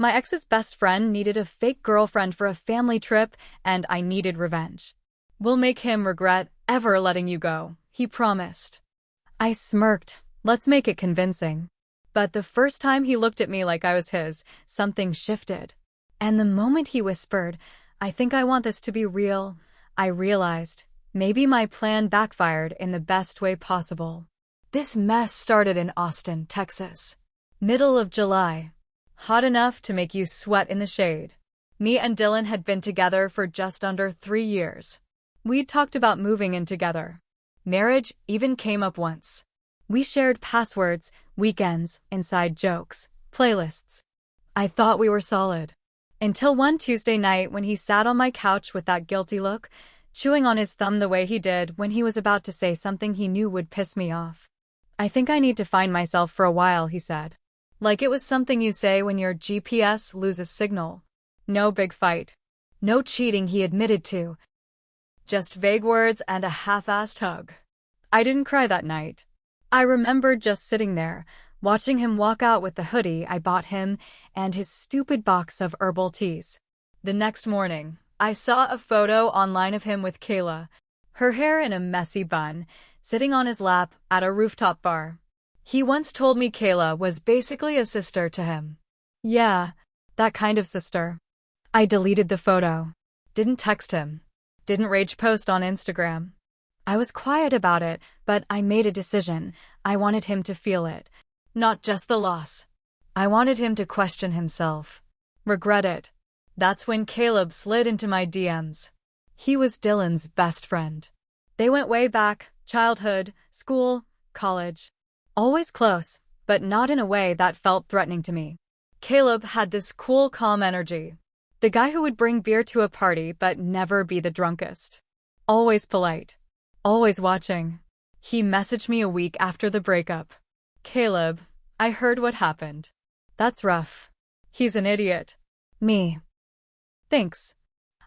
My ex's best friend needed a fake girlfriend for a family trip, and I needed revenge. We'll make him regret ever letting you go, he promised. I smirked. Let's make it convincing. But the first time he looked at me like I was his, something shifted. And the moment he whispered, "I think I want this to be real," I realized maybe my plan backfired in the best way possible. This mess started in Austin, Texas. Middle of July. Hot enough to make you sweat in the shade. Me and Dylan had been together for just under 3 years. We'd talked about moving in together. Marriage even came up once. We shared passwords, weekends, inside jokes, playlists. I thought we were solid. Until one Tuesday night when he sat on my couch with that guilty look, chewing on his thumb the way he did when he was about to say something he knew would piss me off. "I think I need to find myself for a while," he said. Like it was something you say when your GPS loses signal. No big fight. No cheating he admitted to. Just vague words and a half-assed hug. I didn't cry that night. I remembered just sitting there, watching him walk out with the hoodie I bought him and his stupid box of herbal teas. The next morning, I saw a photo online of him with Kayla, her hair in a messy bun, sitting on his lap at a rooftop bar. He once told me Kayla was basically a sister to him. Yeah, that kind of sister. I deleted the photo. Didn't text him. Didn't rage post on Instagram. I was quiet about it, but I made a decision. I wanted him to feel it. Not just the loss. I wanted him to question himself. Regret it. That's when Caleb slid into my DMs. He was Dylan's best friend. They went way back, childhood, school, college. Always close, but not in a way that felt threatening to me. Caleb had this cool, calm energy. The guy who would bring beer to a party but never be the drunkest. Always polite. Always watching. He messaged me a week after the breakup. "Caleb, I heard what happened. That's rough. He's an idiot." Me. "Thanks.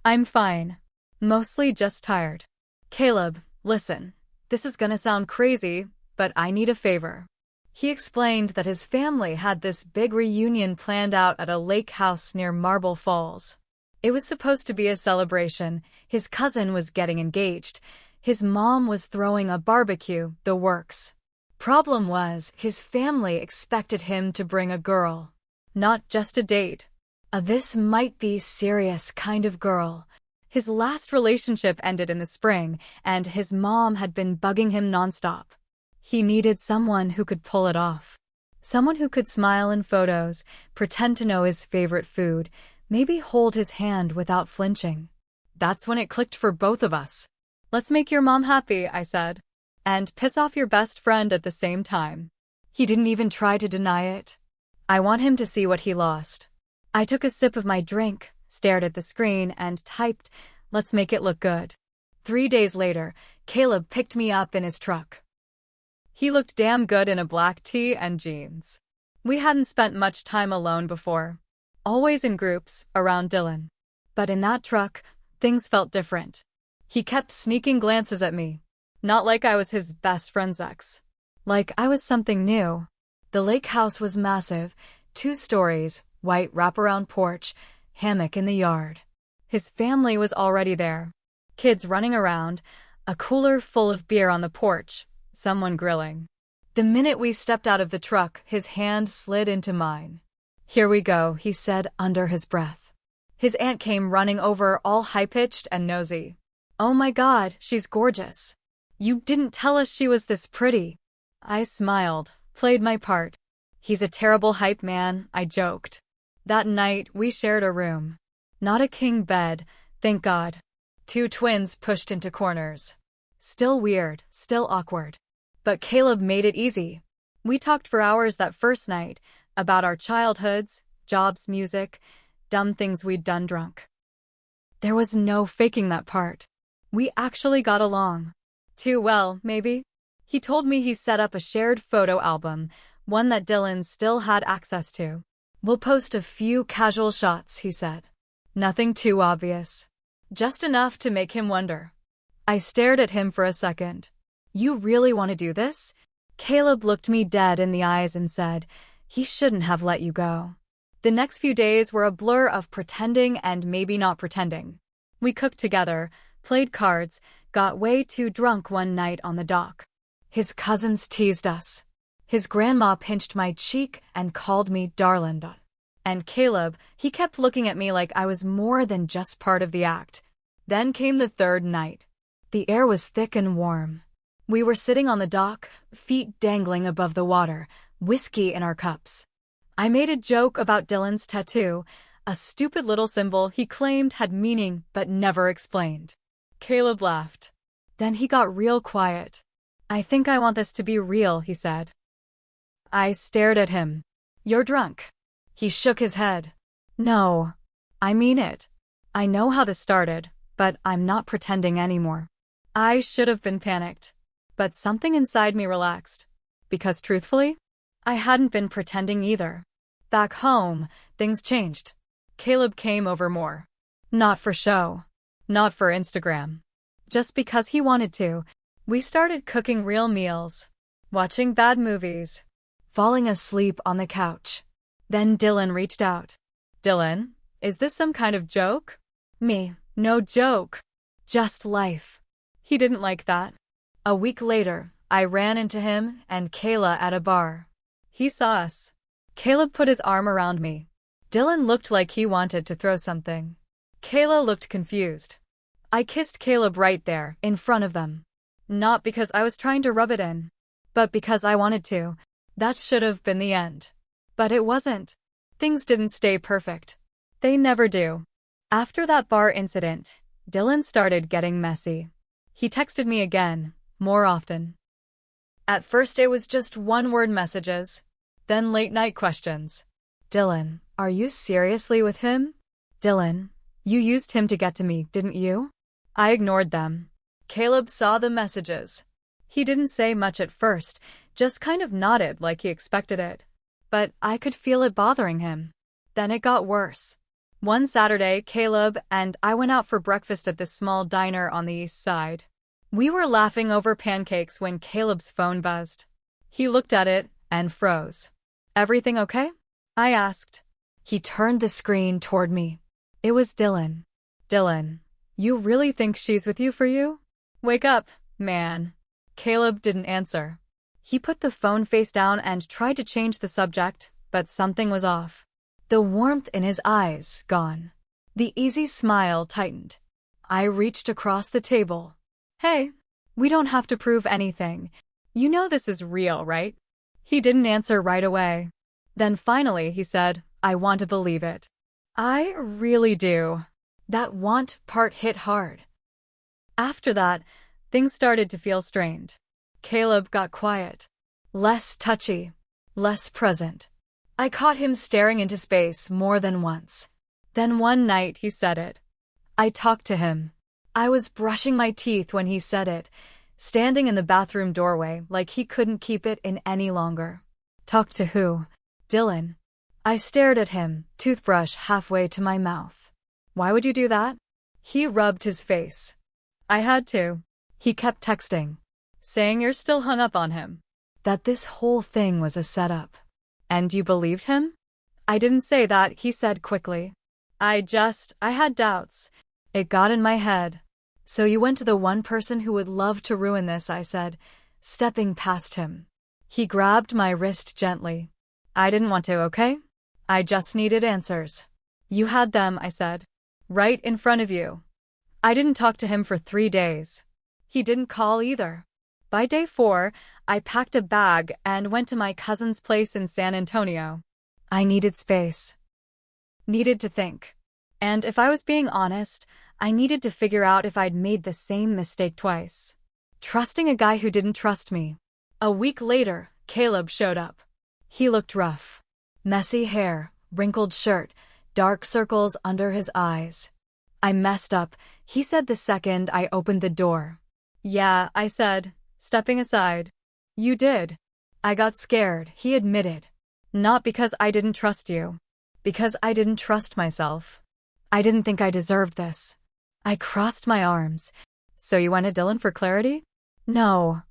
I'm fine. Mostly just tired." "Caleb, listen. This is gonna sound crazy, but I need a favor." He explained that his family had this big reunion planned out at a lake house near Marble Falls. It was supposed to be a celebration. His cousin was getting engaged. His mom was throwing a barbecue, the works. Problem was, his family expected him to bring a girl. Not just a date. This might be serious kind of girl. His last relationship ended in the spring, and his mom had been bugging him nonstop. He needed someone who could pull it off. Someone who could smile in photos, pretend to know his favorite food, maybe hold his hand without flinching. That's when it clicked for both of us. "Let's make your mom happy," I said. "And piss off your best friend at the same time." He didn't even try to deny it. I want him to see what he lost. I took a sip of my drink, stared at the screen, and typed, "Let's make it look good." 3 days later, Caleb picked me up in his truck. He looked damn good in a black tee and jeans. We hadn't spent much time alone before. Always in groups, around Dylan. But in that truck, things felt different. He kept sneaking glances at me. Not like I was his best friend's ex. Like I was something new. The lake house was massive, 2 stories, white wraparound porch, hammock in the yard. His family was already there. Kids running around, a cooler full of beer on the porch, someone grilling. The minute we stepped out of the truck, his hand slid into mine. "Here we go," he said under his breath. His aunt came running over, all high-pitched and nosy. "Oh my God, she's gorgeous. You didn't tell us she was this pretty." I smiled, played my part. "He's a terrible hype man," I joked. That night, we shared a room. Not a king bed, thank God. 2 twins pushed into corners. Still weird, still awkward. But Caleb made it easy. We talked for hours that first night, about our childhoods, jobs, music, dumb things we'd done drunk. There was no faking that part. We actually got along. Too well, maybe? He told me he set up a shared photo album, one that Dylan still had access to. "We'll post a few casual shots," he said. Nothing too obvious. Just enough to make him wonder. I stared at him for a second. "You really want to do this?" Caleb looked me dead in the eyes and said, "He shouldn't have let you go." The next few days were a blur of pretending and maybe not pretending. We cooked together, played cards, got way too drunk one night on the dock. His cousins teased us. His grandma pinched my cheek and called me darling. And Caleb, he kept looking at me like I was more than just part of the act. Then came the third night. The air was thick and warm. We were sitting on the dock, feet dangling above the water, whiskey in our cups. I made a joke about Dylan's tattoo, a stupid little symbol he claimed had meaning but never explained. Caleb laughed. Then he got real quiet. I think I want this to be real, he said. I stared at him. You're drunk. He shook his head. No, I mean it. I know how this started, but I'm not pretending anymore. I should have been panicked, but something inside me relaxed. Because truthfully, I hadn't been pretending either. Back home, things changed. Caleb came over more. Not for show. Not for Instagram. Just because he wanted to. We started cooking real meals, watching bad movies, falling asleep on the couch. Then Dylan reached out. Dylan, is this some kind of joke? Me, no joke. Just life. He didn't like that. A week later, I ran into him and Kayla at a bar. He saw us. Caleb put his arm around me. Dylan looked like he wanted to throw something. Kayla looked confused. I kissed Caleb right there, in front of them. Not because I was trying to rub it in, but because I wanted to. That should have been the end. But it wasn't. Things didn't stay perfect. They never do. After that bar incident, Dylan started getting messy. He texted me again, more often. At first it was just one-word messages, then late-night questions. Dylan, are you seriously with him? Dylan, you used him to get to me, didn't you? I ignored them. Caleb saw the messages. He didn't say much at first, just kind of nodded like he expected it. But I could feel it bothering him. Then it got worse. One Saturday, Caleb and I went out for breakfast at this small diner on the east side. We were laughing over pancakes when Caleb's phone buzzed. He looked at it and froze. Everything okay? I asked. He turned the screen toward me. It was Dylan. Dylan, you really think she's with you for you? Wake up, man. Caleb didn't answer. He put the phone face down and tried to change the subject, but something was off. The warmth in his eyes gone. The easy smile tightened. I reached across the table. Hey, we don't have to prove anything. You know this is real, right? He didn't answer right away. Then finally he said, I want to believe it. I really do. That want part hit hard. After that, things started to feel strained. Caleb got quiet. Less touchy. Less present. I caught him staring into space more than once. Then one night he said it. I talked to him. I was brushing my teeth when he said it, standing in the bathroom doorway like he couldn't keep it in any longer. Talk to who? Dylan. I stared at him, toothbrush halfway to my mouth. Why would you do that? He rubbed his face. I had to. He kept texting, saying you're still hung up on him. That this whole thing was a setup. And you believed him? I didn't say that, he said quickly. I had doubts. It got in my head. So you went to the one person who would love to ruin this, I said, stepping past him. He grabbed my wrist gently. I didn't want to, okay? I just needed answers. You had them, I said. Right in front of you. I didn't talk to him for 3 days. He didn't call either. By day 4, I packed a bag and went to my cousin's place in San Antonio. I needed space. Needed to think. And if I was being honest, I needed to figure out if I'd made the same mistake twice. Trusting a guy who didn't trust me. A week later, Caleb showed up. He looked rough. Messy hair, wrinkled shirt, dark circles under his eyes. I messed up, he said the second I opened the door. Yeah, I said, stepping aside. You did. I got scared, he admitted. Not because I didn't trust you. Because I didn't trust myself. I didn't think I deserved this. I crossed my arms. So you went to Dylan for clarity? No.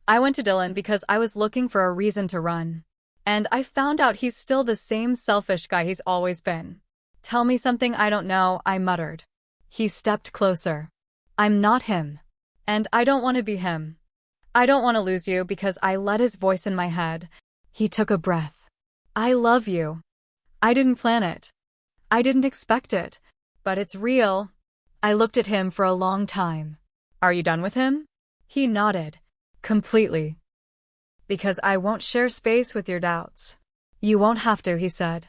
I went to Dylan because I was looking for a reason to run. And I found out he's still the same selfish guy he's always been. Tell me something I don't know, I muttered. He stepped closer. I'm not him. And I don't want to be him. I don't want to lose you because I let his voice in my head. He took a breath. I love you. I didn't plan it. I didn't expect it. But it's real. I looked at him for a long time. Are you done with him? He nodded. Completely. Because I won't share space with your doubts. You won't have to, he said.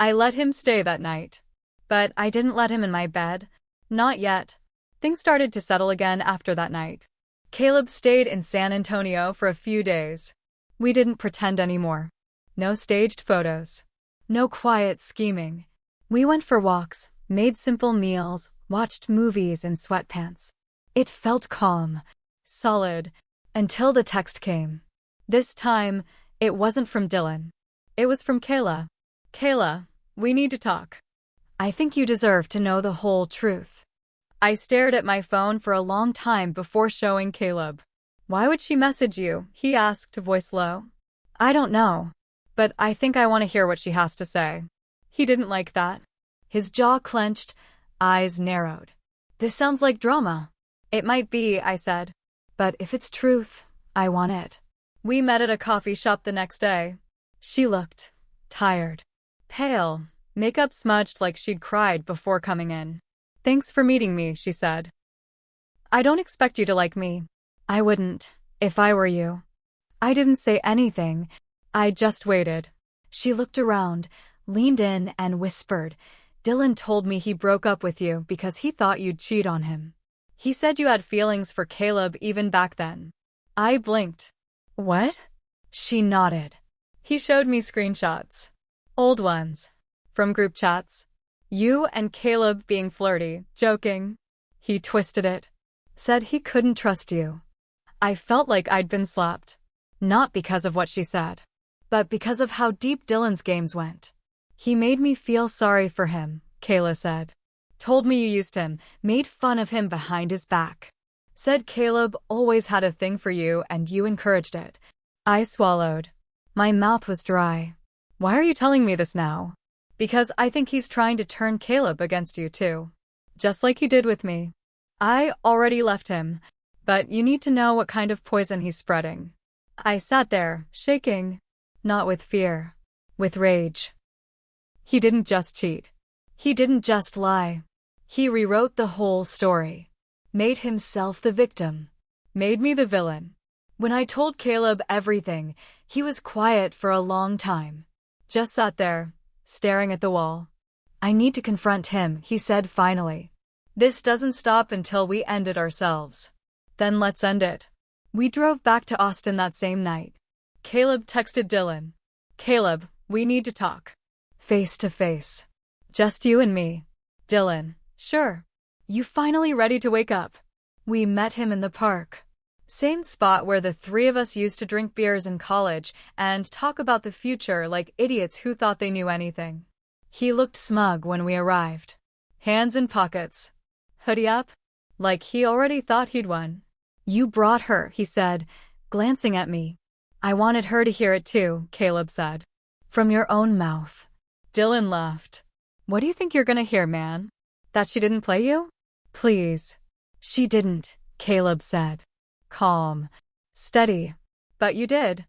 I let him stay that night. But I didn't let him in my bed. Not yet. Things started to settle again after that night. Caleb stayed in San Antonio for a few days. We didn't pretend anymore. No staged photos. No quiet scheming. We went for walks, made simple meals, watched movies in sweatpants. It felt calm, solid, until the text came. This time, it wasn't from Dylan. It was from Kayla. Kayla, we need to talk. I think you deserve to know the whole truth. I stared at my phone for a long time before showing Caleb. Why would she message you? He asked, voice low. I don't know. But I think I want to hear what she has to say. He didn't like that. His jaw clenched, eyes narrowed. This sounds like drama. It might be, I said. But if it's truth, I want it. We met at a coffee shop the next day. She looked tired, pale, makeup smudged like she'd cried before coming in. Thanks for meeting me, she said. I don't expect you to like me. I wouldn't, if I were you. I didn't say anything. I just waited. She looked around, leaned in, and whispered, Dylan told me he broke up with you because he thought you'd cheat on him. He said you had feelings for Caleb even back then. I blinked. What? She nodded. He showed me screenshots. Old ones. From group chats. You and Caleb being flirty, joking. He twisted it. Said he couldn't trust you. I felt like I'd been slapped. Not because of what she said, but because of how deep Dylan's games went. He made me feel sorry for him, Kayla said. Told me you used him, made fun of him behind his back. Said Caleb always had a thing for you and you encouraged it. I swallowed. My mouth was dry. Why are you telling me this now? Because I think he's trying to turn Caleb against you too. Just like he did with me. I already left him, but you need to know what kind of poison he's spreading. I sat there, shaking. Not with fear. With rage. He didn't just cheat. He didn't just lie. He rewrote the whole story. Made himself the victim. Made me the villain. When I told Caleb everything, he was quiet for a long time. Just sat there, staring at the wall. I need to confront him, he said finally. This doesn't stop until we end it ourselves. Then let's end it. We drove back to Austin that same night. Caleb texted Dylan. Caleb, we need to talk. Face to face. Just you and me. Dylan, sure. You finally ready to wake up? We met him in the park. Same spot where the three of us used to drink beers in college and talk about the future like idiots who thought they knew anything. He looked smug when we arrived. Hands in pockets. Hoodie up? Like he already thought he'd won. You brought her, he said, glancing at me. I wanted her to hear it too, Caleb said. From your own mouth. Dylan laughed. What do you think you're gonna hear, man? That she didn't play you? Please. She didn't, Caleb said. Calm. Steady. But you did.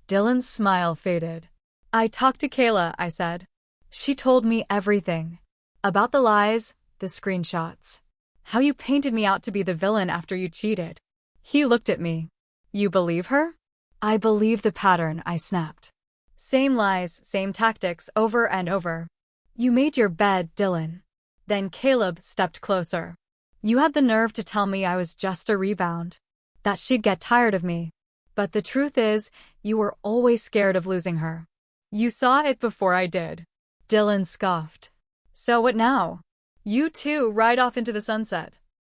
Dylan's smile faded. I talked to Kayla, I said. She told me everything. About the lies, the screenshots. How you painted me out to be the villain after you cheated. He looked at me. You believe her? I believe the pattern, I snapped. Same lies, same tactics, over and over. You made your bed, Dylan. Then Caleb stepped closer. You had the nerve to tell me I was just a rebound. That she'd get tired of me. But the truth is, you were always scared of losing her. You saw it before I did. Dylan scoffed. So what now? You too ride off into the sunset.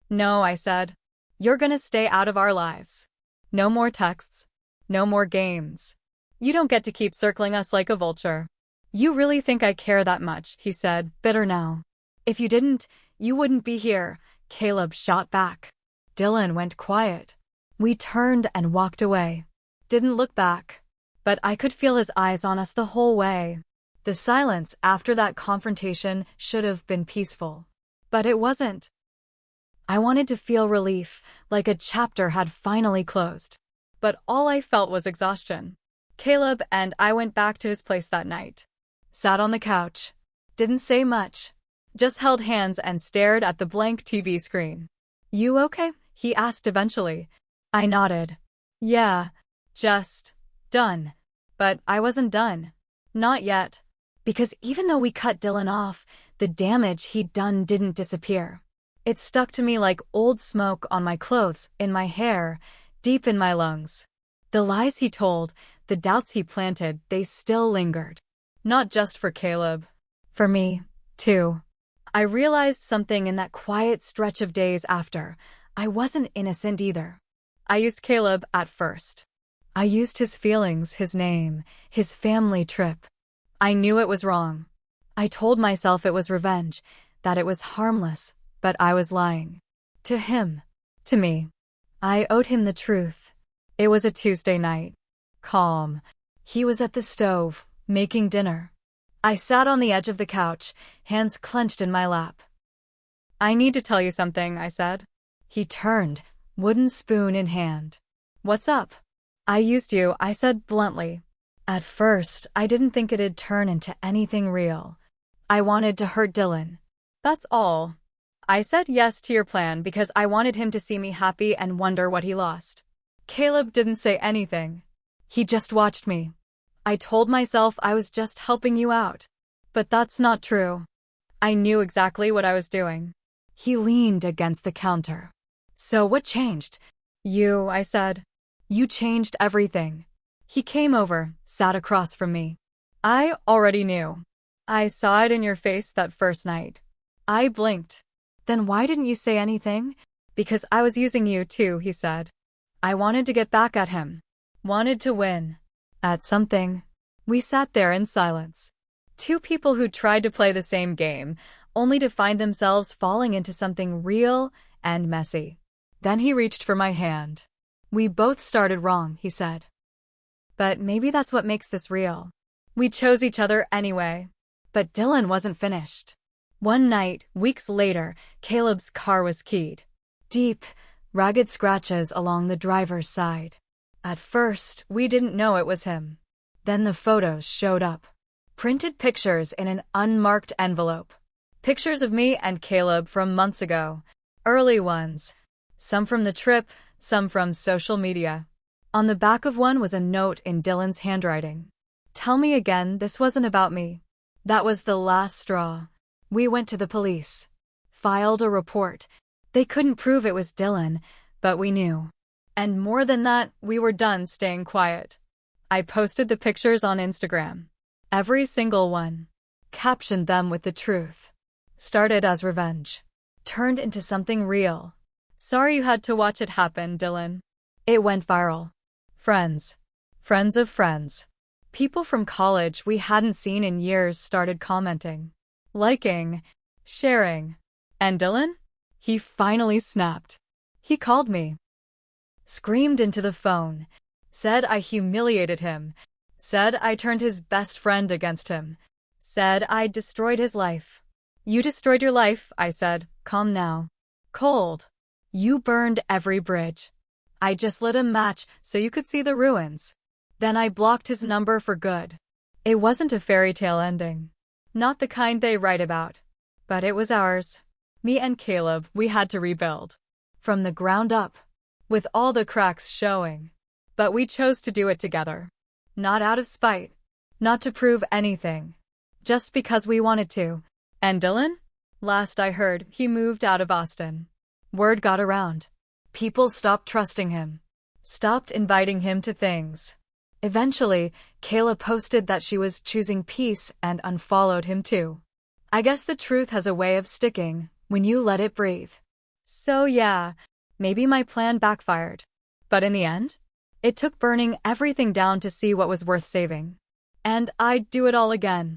No, I said. You're gonna stay out of our lives. No more texts. No more games. You don't get to keep circling us like a vulture. You really think I care that much, he said, bitter now. If you didn't, you wouldn't be here, Caleb shot back. Dylan went quiet. We turned and walked away. Didn't look back. but I could feel his eyes on us the whole way. The silence after that confrontation should have been peaceful, but it wasn't. I wanted to feel relief, like a chapter had finally closed. But all I felt was exhaustion. Caleb and I went back to his place that night. Sat on the couch. Didn't say much. Just held hands and stared at the blank TV screen. "You okay?" he asked eventually. I nodded. "Yeah, just done." But I wasn't done. Not yet. Because even though we cut Dylan off, the damage he'd done didn't disappear. It stuck to me like old smoke on my clothes, in my hair, deep in my lungs. The lies he told, the doubts he planted, they still lingered. Not just for Caleb. For me, too. I realized something in that quiet stretch of days after. I wasn't innocent either. I used Caleb at first. I used his feelings, his name, his family trip. I knew it was wrong. I told myself it was revenge, that it was harmless, but I was lying. To him. To me. I owed him the truth. It was a Tuesday night. Calm. He was at the stove, making dinner. I sat on the edge of the couch, hands clenched in my lap. "I need to tell you something," I said. He turned, wooden spoon in hand. "What's up?" "I used you," I said bluntly. At first, I didn't think it'd turn into anything real. I wanted to hurt Dylan. That's all. I said yes to your plan because I wanted him to see me happy and wonder what he lost. Caleb didn't say anything. He just watched me. I told myself I was just helping you out. But that's not true. I knew exactly what I was doing. He leaned against the counter. "So what changed?" "You," I said. "You changed everything." He came over, sat across from me. "I already knew. I saw it in your face that first night." I blinked. "Then why didn't you say anything?" "Because I was using you too," he said. "I wanted to get back at him. Wanted to win. At something." We sat there in silence. Two people who tried to play the same game, only to find themselves falling into something real and messy. Then he reached for my hand. "We both started wrong," he said. "But maybe that's what makes this real. We chose each other anyway." But Dylan wasn't finished. One night, weeks later, Caleb's car was keyed. Deep, ragged scratches along the driver's side. At first, we didn't know it was him. Then the photos showed up. Printed pictures in an unmarked envelope. Pictures of me and Caleb from months ago. Early ones. Some from the trip, some from social media. On the back of one was a note in Dylan's handwriting. "Tell me again, this wasn't about me." That was the last straw. We went to the police. Filed a report. They couldn't prove it was Dylan, but we knew. And more than that, we were done staying quiet. I posted the pictures on Instagram. Every single one. Captioned them with the truth. Started as revenge. Turned into something real. "Sorry you had to watch it happen, Dylan." It went viral. Friends. Friends of friends. People from college we hadn't seen in years started commenting. Liking. Sharing. And Dylan? He finally snapped. He called me. Screamed into the phone. Said I humiliated him. Said I turned his best friend against him. Said I destroyed his life. "You destroyed your life," I said, calm now. Cold. "You burned every bridge. I just lit a match so you could see the ruins." Then I blocked his number for good. It wasn't a fairy tale ending. Not the kind they write about. But it was ours. Me and Caleb, we had to rebuild. From the ground up. With all the cracks showing. But we chose to do it together. Not out of spite. Not to prove anything. Just because we wanted to. And Dylan? Last I heard, he moved out of Austin. Word got around. People stopped trusting him. Stopped inviting him to things. Eventually, Kayla posted that she was choosing peace and unfollowed him too. I guess the truth has a way of sticking when you let it breathe. So yeah, maybe my plan backfired. But in the end, it took burning everything down to see what was worth saving. And I'd do it all again.